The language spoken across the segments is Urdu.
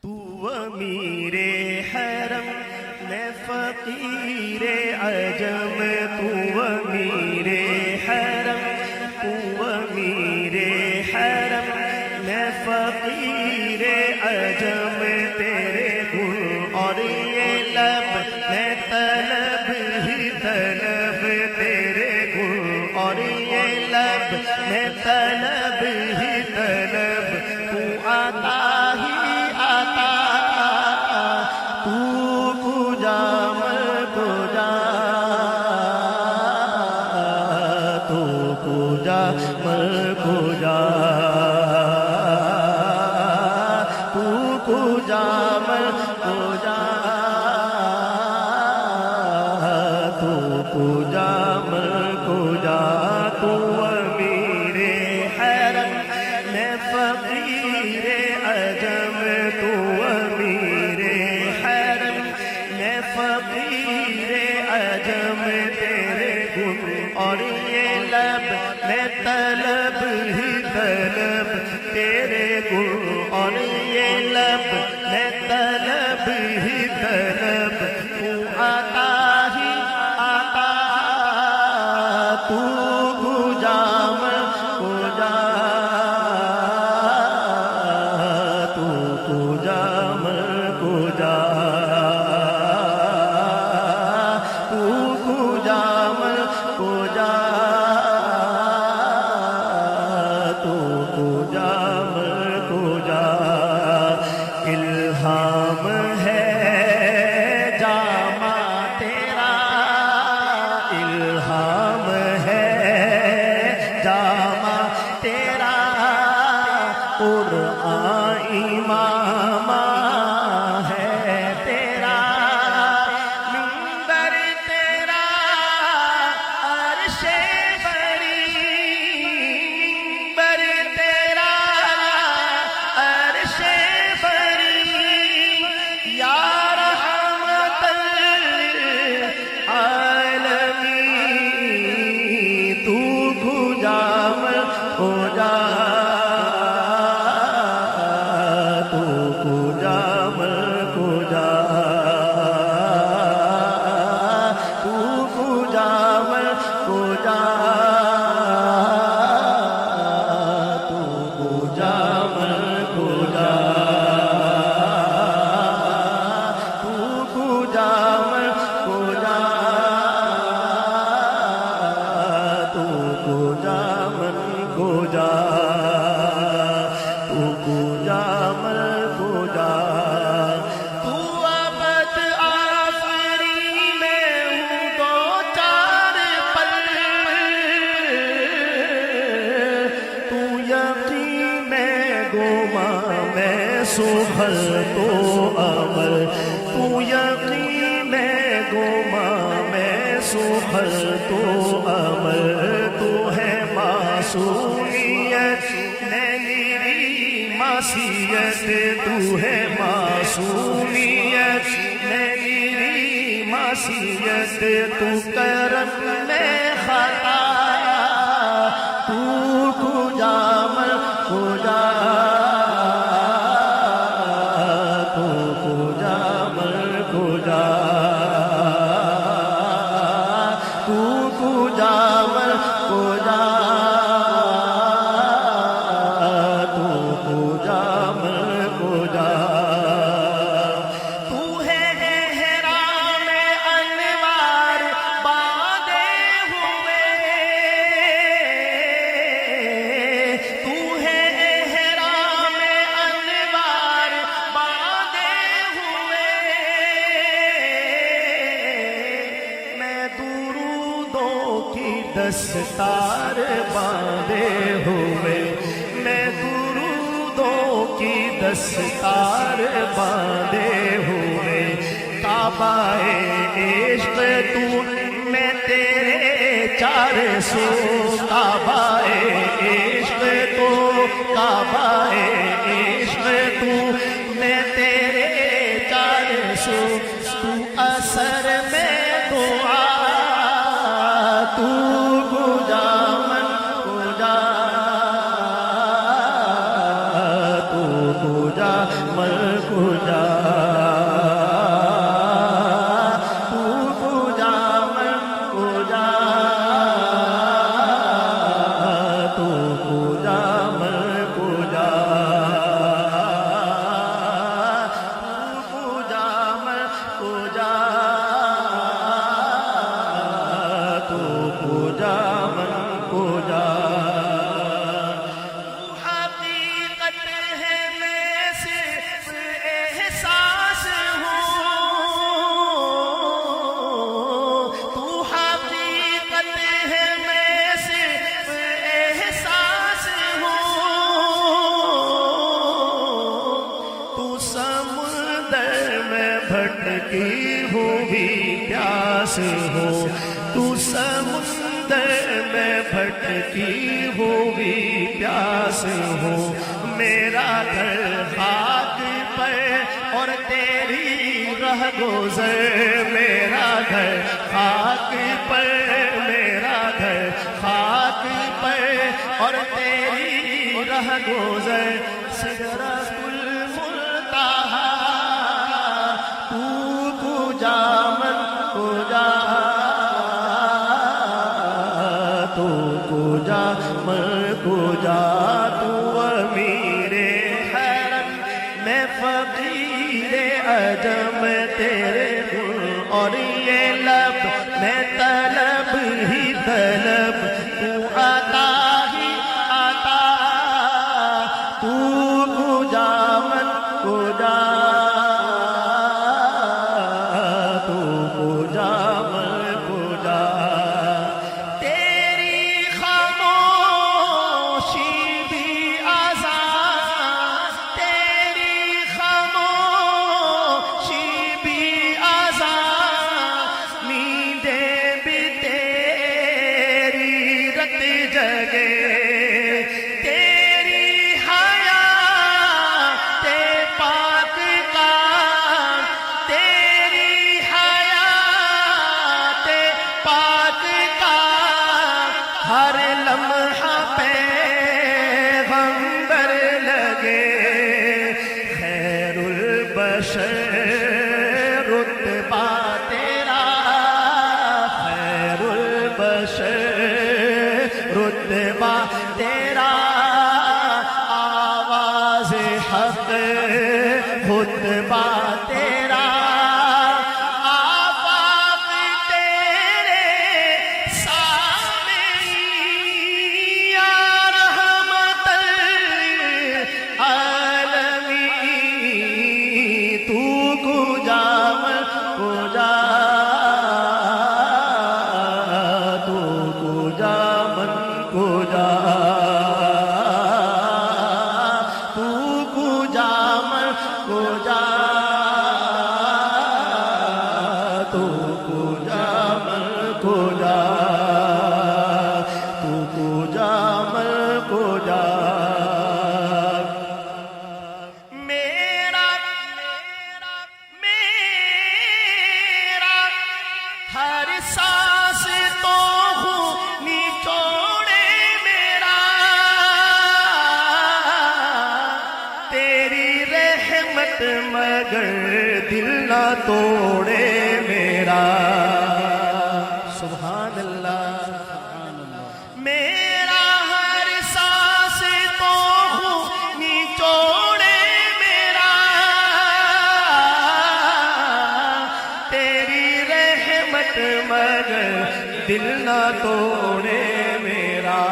تو امیر حرم میں فقیر عجم، تو امیر حرم، تو امیر حرم میں فقیر عجم، تیرے گل اور یہ لب میں طلب ہی طلب، تیرے گل اور یہ لب میں طلب ہی طلب، تو آتا ہی آتا، تو کجا میں کجا، تو کجا میں کجا، تو کجا میں کجا، تو کجا میں کجا، تو امیر حرم میں فقیر عجم، تو امیر حرم میں فقیر عجم، تیرے گل اور یہ لب میں طلب ہی طلب، تیرے گل اور یہ لب میں طلب ہی طلب، تو آتا ہی آتا، تو کجا میں کجا، تو کجا میں کجا، تو کجا میں کجا، تو کجا میں کجا، الہام ہے جامع تیرا، الہام ہے جامع تیرا، قرآن امام ہے تیرا، منبر تیرا عرش بری، منبر تیرا عرش بری، یا رحمت للعالمین، تو کجا میں کجا، تو کجا میں کجا، تو کجا میں کجا، تو کجا میں کجا، تو کجا میں کجا، تو کجا میں کجا، تو کجا میں کجا، تو ابد آفری میں ہوں دو چار پل، تو یقین میں گما میں سفل تو عمل، تو یقین میں گما میں سفل تو عمل، تو ہے معصومیت میری معصیت، تو ہے معصومیت میری معصیت، تو کرم میں خطا، تو کجا میں کجا، تو کجا میں کجا، تو کجا میں کجا، تو کجا میں کجا، تو ہے احرام انوار باندھے ہوئے، تو ہے احرام انوار باندھے ہوئے، میں درودوں کی دستار باندھے ہوئے، میں درودوں کی دستار باندھے ہوئے، کعبہ عشق تو میں تیرے چار سو، کعبہ عشق تو، کعبہ عشق تو میں تیرے چار سو، تو اثر میں دعا، تو کجا میں کجا، تو کجا میں کجا، سمندر میں بھٹکی ہوئی پیاس ہو، تو سمندر میں بھٹکی ہوئی پیاس ہو، میرا گھر خاک پر اور تیری رہ گزر، میرا گھر خاک پر، میرا گھر خاک پر اور تیری رہ گزر، سدرۃ المنتہا تو کجا من کجا، تو کجا من کجا، تو امیر حرم میں فقیر عجم، تیرے گل اور یہ لب میں طلب ہی طلب، تو عطا ہی عطا، تو کجا من کجا، تو کجا من کجا، تیری خاموشی بھی آزان، تیری خاموشی بھی آزان، نیندیں بھی تیری رت جگے، تیری حیات پاک کا، تیری حیات پاک کا، ہر لمحہ پیغمبر لگے، خیر البشر رتبہ تیرا، خیر البشر رتبہ تیرا، آواز حق خطبہ تیرا، آفاق تیرے سامنے، یا رحمت العالمین، تو کجا من کجا، تو کجا من کجا، تو کجا من کجا، تو کجا من کجا، تو کجا من کجا، میرا میرا ہر سانس تو ہوں نچوڑے میرا، تیری رحمت مگر دل نہ توڑے میرا، سبحان اللہ، میرا ہر سانس تو ہوں نچوڑے میرا، تیری رحمت مگر دل نہ توڑے میرا،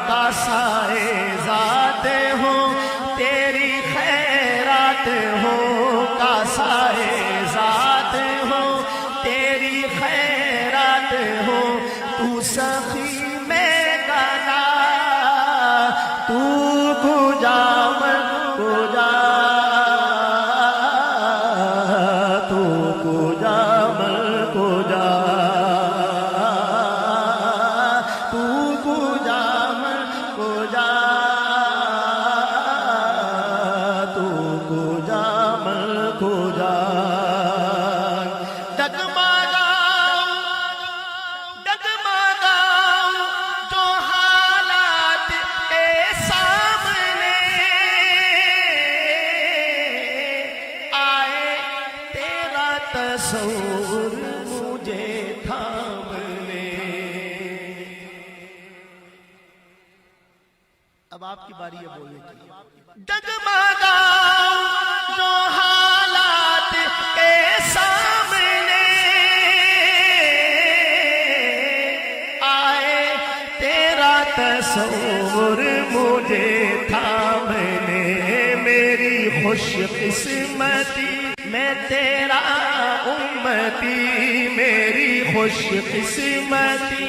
کاسائے ذات ہو تیری خیرات ہو، کاسائے ذات ہو تیری خیرات ہو، تو سخی میں گلا، تو کجا من کجا، تو کجا من کجا، تو کجا من کجا، تو کجا من کجا، ڈگمگاؤں ڈگمگاؤں جو حالات کے سامنے آئے، تیرا تصور مجھے تھامنے، اب آپ کی باری ہے بولنے کی، ڈگمگاؤں جو حالات کے سامنے آئے، تیرا تصور مجھے تھامنے، میری خوش قسمتی میں تیرا امتی، میری خوش قسمتی،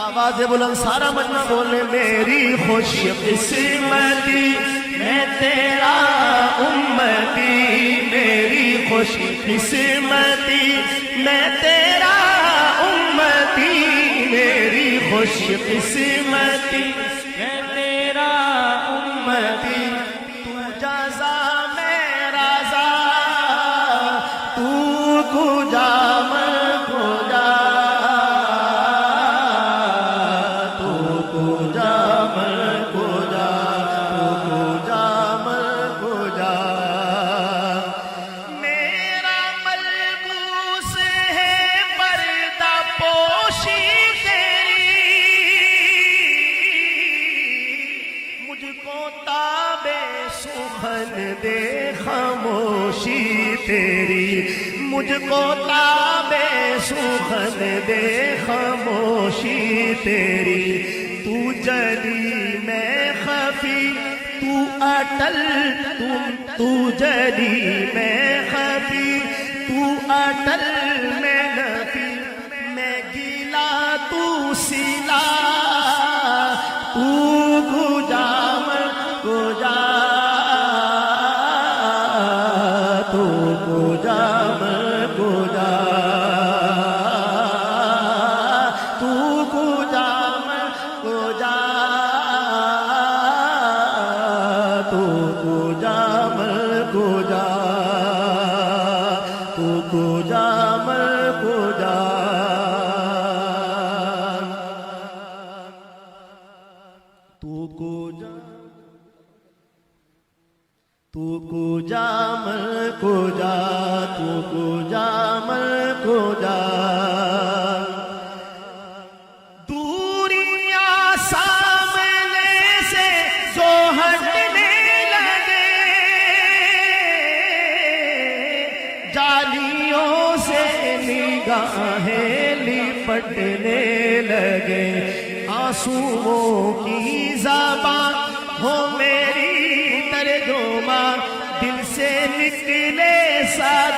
آواز بلند سارا مجمع بولے، میری خوش قسمتی میں تیرا قسمتی میں تیرا امتی میری خوش قسمتی میں تیرا امتی تو جزا میں رضا تو کجا میں کجا تو کجا میں کجا تو کجا میں کجا میرا ملبوس ہے پردہ پوشی تیری مجھ کو تاب سخن دے خاموشی تیری مجھ کو تاب سخن دے خاموشی تیری تو جلی میں خفی تو اٹل تو جلی میں خفی تو اٹل میں نفی میں گیلا تو سلا تو گجا میں گجا تو گجا میں گجا تو گجا میں گجا تو گجا میں گجا تو گجا میں گجا تو گجا تو کجا میں کجا تو کجا میں کجا دوریاں سامنے سے جو ہٹنے لگے جالیوں سے نگاہیں لپٹنے لگے آنسوؤں کی زبان ہو میری ترجمہ دل سے نکلے سارے